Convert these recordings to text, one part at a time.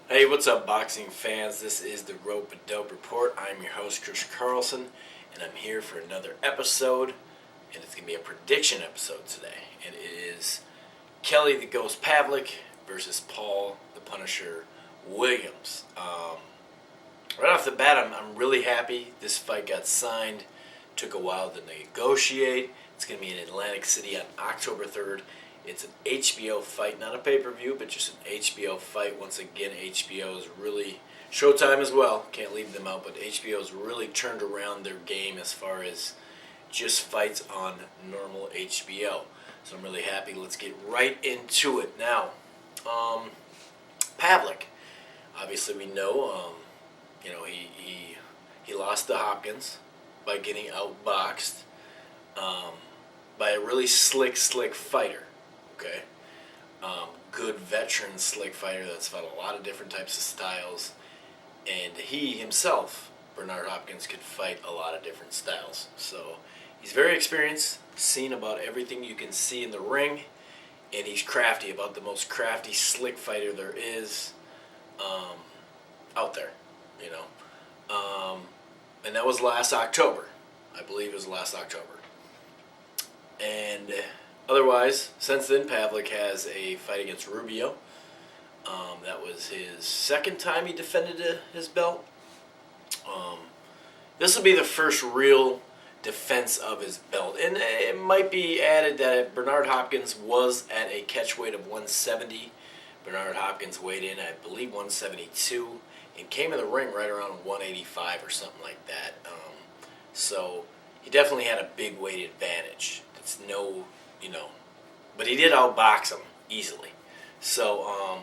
Hey, what's up, boxing fans? This is the Rope a Dope Report. I'm your host, Chris Carlson, and I'm here for another episode, and it's going to be a prediction episode today. And it is Kelly the Ghost Pavlik versus Paul the Punisher Williams. Right off the bat, I'm really happy this fight got signed. Took a while to negotiate. It's going to be in Atlantic City on October 3rd. It's an HBO fight, not a pay-per-view, but just an HBO fight. Once again, HBO is really Showtime as well. Can't leave them out, but HBO's really turned around their game as far as just fights on normal HBO. So I'm really happy. Let's get right into it now. Pavlik, obviously we know, he lost to Hopkins by getting outboxed by a really slick fighter. Okay, good veteran slick fighter that's fought a lot of different types of styles, and he himself, Bernard Hopkins, could fight a lot of different styles. So he's very experienced, seen about everything you can see in the ring, and he's crafty, about the most crafty, slick fighter there is out there, and that was last October. I believe it was last October. And otherwise, since then, Pavlik has a fight against Rubio. That was his second time he defended his belt. This will be the first real defense of his belt. And it might be added that Bernard Hopkins was at a catch weight of 170. Bernard Hopkins weighed in, I believe, 172. And came in the ring right around 185 or something like that. So he definitely had a big weight advantage. It's no, but he did outbox him easily. So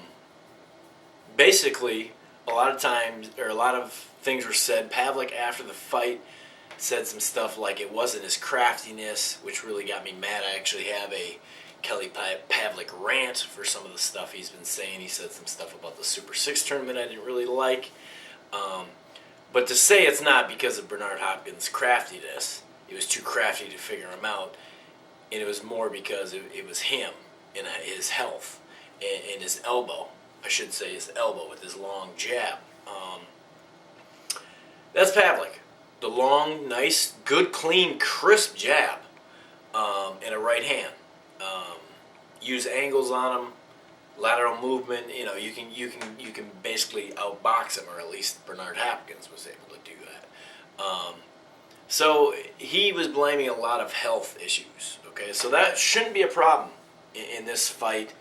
basically, a lot of things were said. Pavlik, after the fight, said some stuff like it wasn't his craftiness, which really got me mad. I actually have a Kelly Pavlik rant for some of the stuff he's been saying. He said some stuff about the Super 6 tournament I didn't really like. But to say it's not because of Bernard Hopkins' craftiness, he was too crafty to figure him out, and it was more because it was him and his health and his elbow. I should say his elbow with his long jab. That's Pavlik. The long, nice, good, clean, crisp jab and a right hand. Use angles on him, lateral movement. You can basically outbox him, or at least Bernard Hopkins was able to do that. So he was blaming a lot of health issues. Okay, so that shouldn't be a problem in this fight.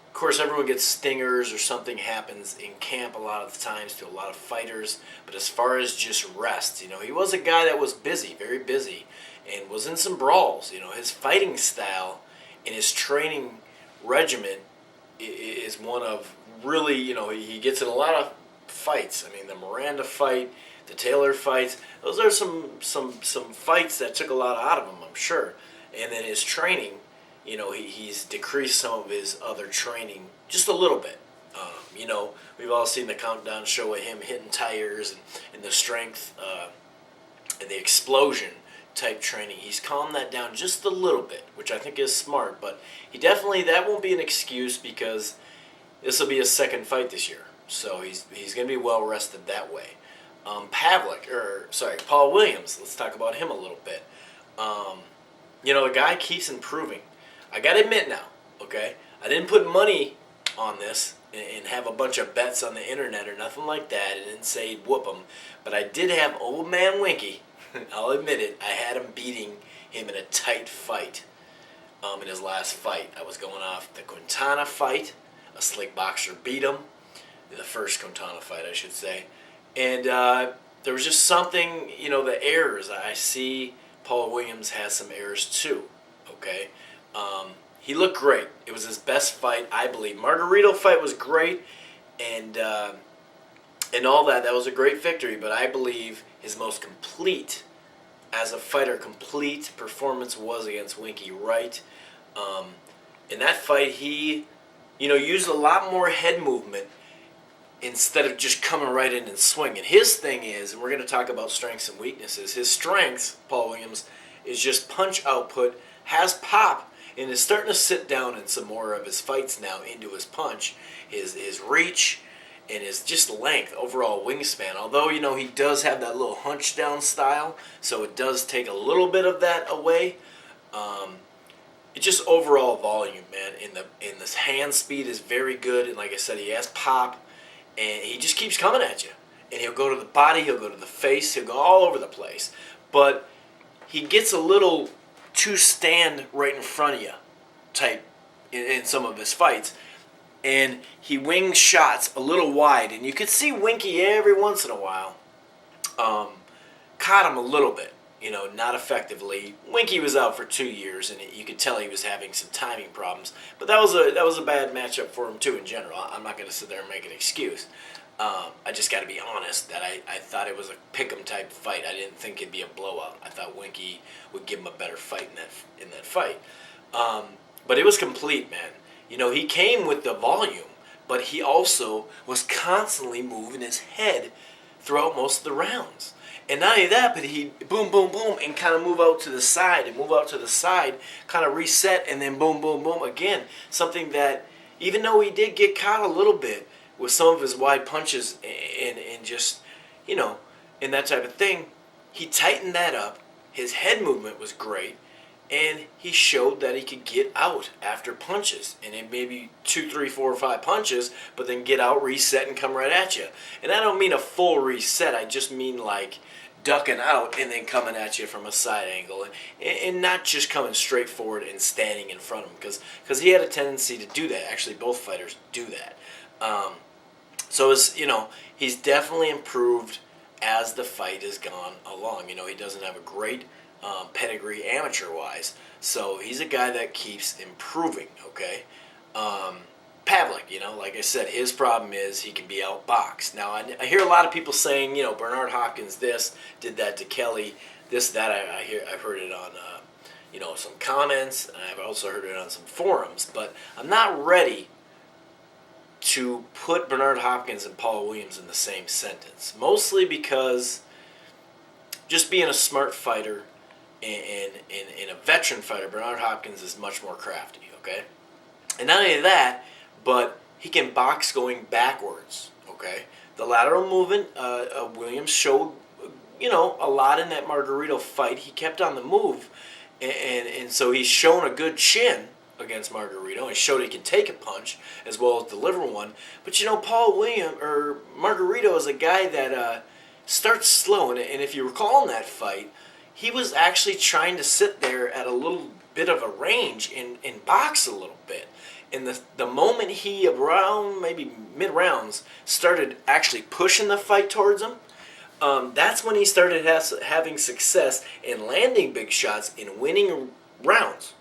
Of course, everyone gets stingers or something happens in camp a lot of the times to a lot of fighters. But as far as just rest, he was a guy that was busy, very busy, and was in some brawls. His fighting style and his training regimen is one of really, he gets in a lot of fights. I mean, the Miranda fight, the Taylor fights, those are some fights that took a lot out of him, I'm sure. And then his training, he's decreased some of his other training just a little bit. We've all seen the countdown show of him hitting tires and the strength and the explosion type training. He's calmed that down just a little bit, which I think is smart. But that won't be an excuse, because this will be his second fight this year. So he's going to be well rested that way. Paul Williams, let's talk about him a little bit. The guy keeps improving. I got to admit now, okay, I didn't put money on this and have a bunch of bets on the internet or nothing like that. I didn't say he'd whoop him. But I did have old man Winky. I'll admit it. I had him beating him in a tight fight in his last fight. I was going off the Quintana fight. A slick boxer beat him. The first Quintana fight, I should say. And there was just something, the errors. I see Paul Williams has some errors too, okay? He looked great. It was his best fight, I believe. Margarito fight was great, and all that. That was a great victory, but I believe his most complete, as a fighter, complete performance was against Winky Wright. In that fight, he, used a lot more head movement instead of just coming right in and swinging. His thing is, and we're going to talk about strengths and weaknesses, his strengths, Paul Williams, is just punch output, has pop, and is starting to sit down in some more of his fights now into his punch, his reach, and his just length, overall wingspan. Although, you know, he does have that little hunch down style, so it does take a little bit of that away. It's just overall volume, man. In this hand speed is very good, and like I said, he has pop, and he just keeps coming at you. And he'll go to the body, he'll go to the face, he'll go all over the place. But he gets a little too stand right in front of you type in some of his fights. And he wings shots a little wide, and you could see Winky every once in a while caught him a little bit, you know, not effectively. Winky was out for 2 years, and you could tell he was having some timing problems. But that was a bad matchup for him too in general. I'm not going to sit there and make an excuse. I just got to be honest that I thought it was a pick'em type fight. I didn't think it'd be a blowout. I thought Winky would give him a better fight in that fight. But it was complete, man. You know, he came with the volume, but he also was constantly moving his head throughout most of the rounds. And not only that, but he boom, boom, boom, and kind of move out to the side, kind of reset, and then boom, boom, boom again. Something that, even though he did get caught a little bit with some of his wide punches and just, you know, and that type of thing, he tightened that up. His head movement was great. And he showed that he could get out after punches. And it maybe 2, 3, 4, or 5 punches, but then get out, reset, and come right at you. And I don't mean a full reset. I just mean like ducking out and then coming at you from a side angle. And not just coming straight forward and standing in front of him. Because he had a tendency to do that. Actually, both fighters do that. So, it's, you know, he's definitely improved as the fight has gone along. You know, he doesn't have a great pedigree amateur-wise, so he's a guy that keeps improving, okay? Pavlik, you know, like I said, his problem is he can be outboxed. Now, I hear a lot of people saying, you know, Bernard Hopkins did that to Kelly, that. I've heard it on, you know, some comments, and I've also heard it on some forums, but I'm not ready to put Bernard Hopkins and Paul Williams in the same sentence, mostly because just being a smart fighter and a veteran fighter, Bernard Hopkins is much more crafty, okay? And not only that, but he can box going backwards, okay? The lateral movement, Williams showed, you know, a lot in that Margarito fight. He kept on the move, and so he's shown a good chin against Margarito. He showed he can take a punch as well as deliver one. But, you know, Margarito is a guy that starts slow, and if you recall in that fight, he was actually trying to sit there at a little bit of a range and box a little bit. And the moment he, around maybe mid-rounds, started actually pushing the fight towards him, that's when he started having success in landing big shots and winning rounds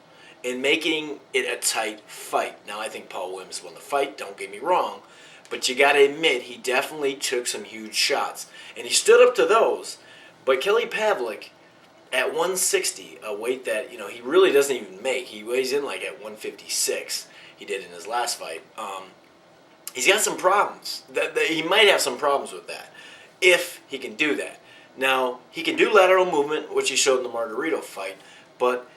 and making it a tight fight. Now, I think Paul Williams won the fight, don't get me wrong, but you got to admit he definitely took some huge shots. And he stood up to those. But Kelly Pavlik, at 160, a weight that, you know, he really doesn't even make. He weighs in like at 156. He did in his last fight. He's got some problems. He might have some problems with that, if he can do that. Now, he can do lateral movement, which he showed in the Margarito fight, but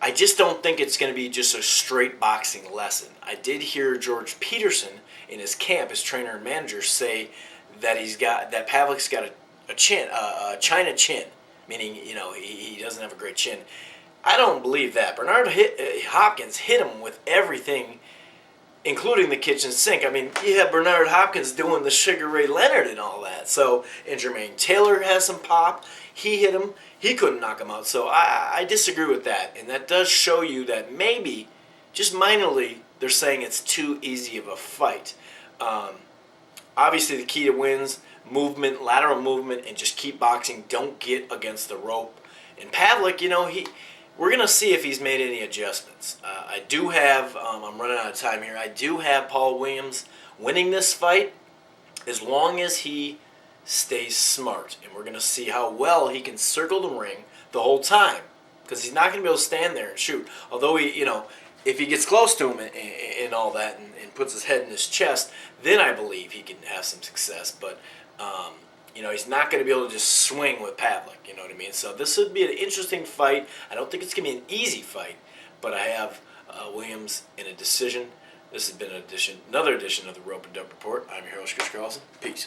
I just don't think it's going to be just a straight boxing lesson. I did hear George Peterson in his camp, his trainer and manager, say that Pavlik's got a China chin, meaning, you know, he doesn't have a great chin. I don't believe that. Bernard Hopkins hit him with everything, including the kitchen sink. I mean, you have Bernard Hopkins doing the Sugar Ray Leonard and all that. So, and Jermaine Taylor has some pop. He hit him. He couldn't knock him out. So I disagree with that. And that does show you that maybe, just minorly, they're saying it's too easy of a fight. Obviously, the key to wins, movement, lateral movement, and just keep boxing. Don't get against the rope. And Pavlik, you know, we're going to see if he's made any adjustments. I do have, I'm running out of time here, I do have Paul Williams winning this fight as long as he stays smart. And we're going to see how well he can circle the ring the whole time. Because he's not going to be able to stand there and shoot. Although, you know, if he gets close to him and all that and puts his head in his chest, then I believe he can have some success. But, you know, he's not going to be able to just swing with Pavlik, you know what I mean? So this would be an interesting fight. I don't think it's going to be an easy fight, but I have Williams in a decision. This has been another edition of the Rope and Dope Report. I'm your host, Chris Carlson. Peace.